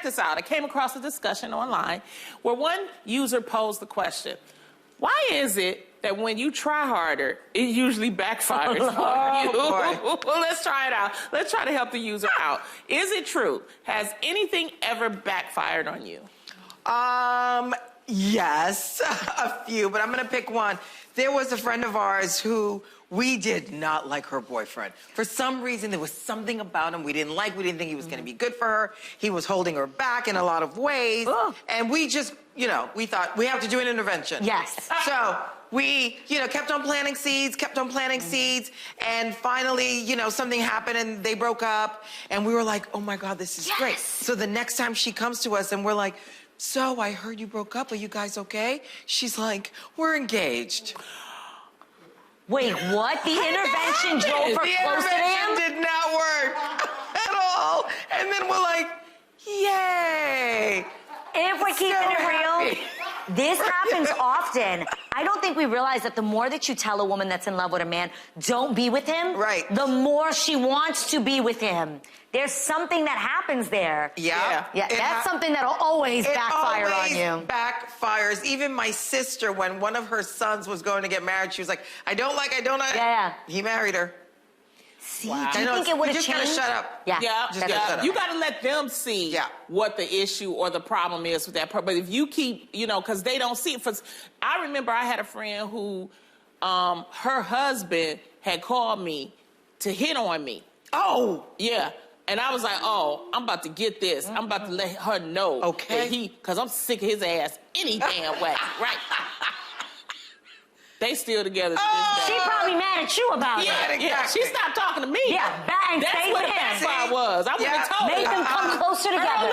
check this out. I came across a discussion online where one user posed the question, why is it that when you try harder, it usually backfires on you? Well, let's try it out. Let's try to help the user out. Is it true? Has anything ever backfired on you? Yes, a few, but I'm gonna pick one. There was a friend of ours who we did not like her boyfriend. For some reason, there was something about him we didn't like. We didn't think he was gonna be good for her. He was holding her back in a lot of ways. And we just, you know, we thought we have to do an intervention. Yes. So we, you know, kept on planting seeds, and finally, you know, something happened and they broke up, and we were like, oh my God, this is great. So the next time she comes to us and we're like, so I heard you broke up, are you guys okay? She's like, we're engaged. Wait, what? The intervention drove her closer to him? The intervention did not work at all. And then we're like, yay. If we're keeping it real, this happens often. I don't think we realize that the more that you tell a woman that's in love with a man, don't be with him, the more she wants to be with him. There's something that happens there. Yeah. That's something that'll always backfire on you. It backfires. Even my sister, when one of her sons was going to get married, she was like, I don't like. Yeah. He married her. See, do you think it would have changed? You just gotta shut up. Yeah. You gotta let them see what the issue or the problem is with that person. But if you keep, you know, because they don't see it. I remember I had a friend who, her husband had called me to hit on me. Oh. Yeah. And I was like, oh, I'm about to get this. I'm about to let her know. Okay. Because I'm sick of his ass any damn way, right? They still together to this day. She probably mad at you about it. Yeah, she stopped talking to me. Yeah, bang, that's what the backfire was. I would have told her. Make them come closer together.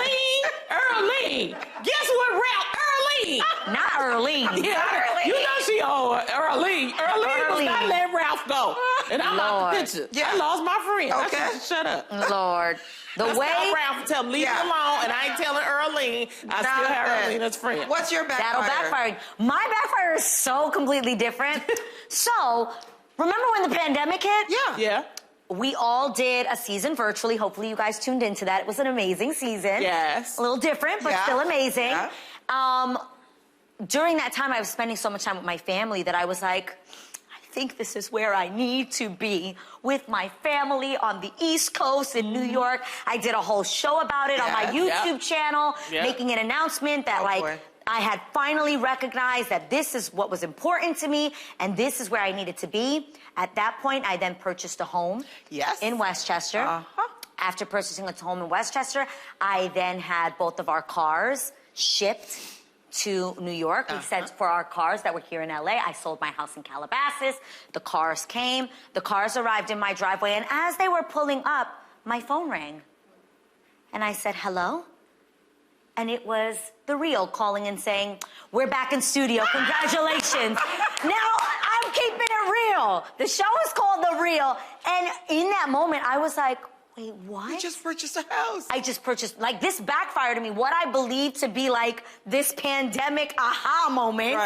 Earlene. Guess what, Ralph? Earlene. Not Earlene. Yeah, you know she old Earlene. Earlene was not letting Ralph go. And I'm out the picture. I lost my friend. Okay. I shut up. Lord. Tell Ralph, tell him leave me alone, and I ain't telling Earlene. I still have Earlene as friend. What's your backfire? That'll backfire. My backfire is so completely different. So, remember when the pandemic hit? Yeah. We all did a season virtually. Hopefully you guys tuned into that. It was an amazing season. Yes. A little different, but still amazing. Yeah. During that time, I was spending so much time with my family that I was like, I think this is where I need to be, with my family on the East Coast in New York. I did a whole show about it on my YouTube channel, making an announcement that I had finally recognized that this is what was important to me and this is where I needed to be. At that point, I then purchased a home in Westchester. After purchasing a home in Westchester, I then had both of our cars shipped to New York. We sent for our cars that were here in LA. I sold my house in Calabasas. The cars came. The cars arrived in my driveway. And as they were pulling up, my phone rang. And I said, hello? And it was The Real calling and saying, we're back in studio. Congratulations. Now, I'm keeping it real. The show is called The Real. And in that moment, I was like, wait, what? You just purchased a house. I just purchased, like, this backfired to me. What I believed to be like this pandemic aha moment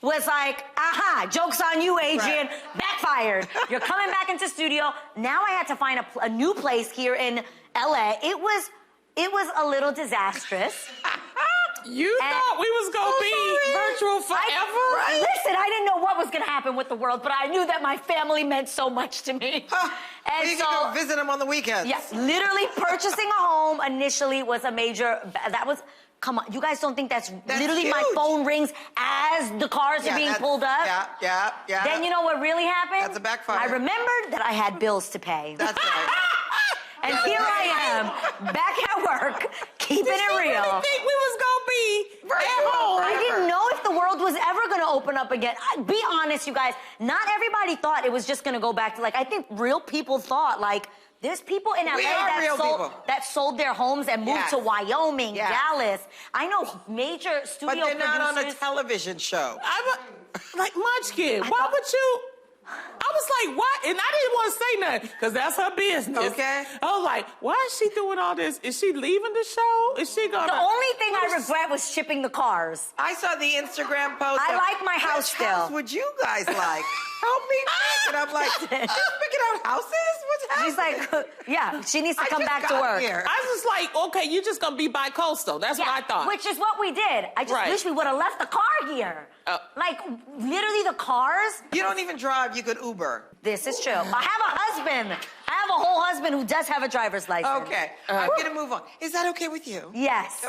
was like, aha, joke's on you, Adrienne, backfired. You're coming back into studio. Now I had to find a new place here in LA. It was a little disastrous. You thought we was going to be virtual forever? Listen, I didn't know what was going to happen with the world, but I knew that my family meant so much to me. And you can go visit them on the weekends. Yes, literally purchasing a home initially was a major, come on, you guys don't think that's literally huge. My phone rings as the cars are being pulled up? Yeah. Then you know what really happened? That's a backfire. I remembered that I had bills to pay. That's right. And here I am, back at work, keeping it real. Did you really think we was going to be at home? I didn't know if the world was ever going to open up again. Be honest, you guys. Not everybody thought it was just going to go back to, like, I think real people thought, like, there's people in LA that sold their homes and moved to Wyoming, Dallas. I know major studio producers. But they're not on a television show. Like, Munchkin, why would you... I was like, what? And I didn't want to say nothing, because that's her business. Okay. I was like, why is she doing all this? Is she leaving the show? Is she going to... The only thing I regret was shipping the cars. I saw the Instagram post. I like my house which still. House would you guys like? help me pick. And I'm like, just picking out houses? What's happening? She's like, yeah, she needs to come just back to got work. here. I was just like, okay, you're just gonna be bi-coastal. That's what I thought. Which is what we did. I just wish we would have left the car here. Like, literally the cars. You don't even drive, you could Uber. This is true. I have a husband. I have a whole husband who does have a driver's license. Okay, I'm gonna move on. Is that okay with you? Yes.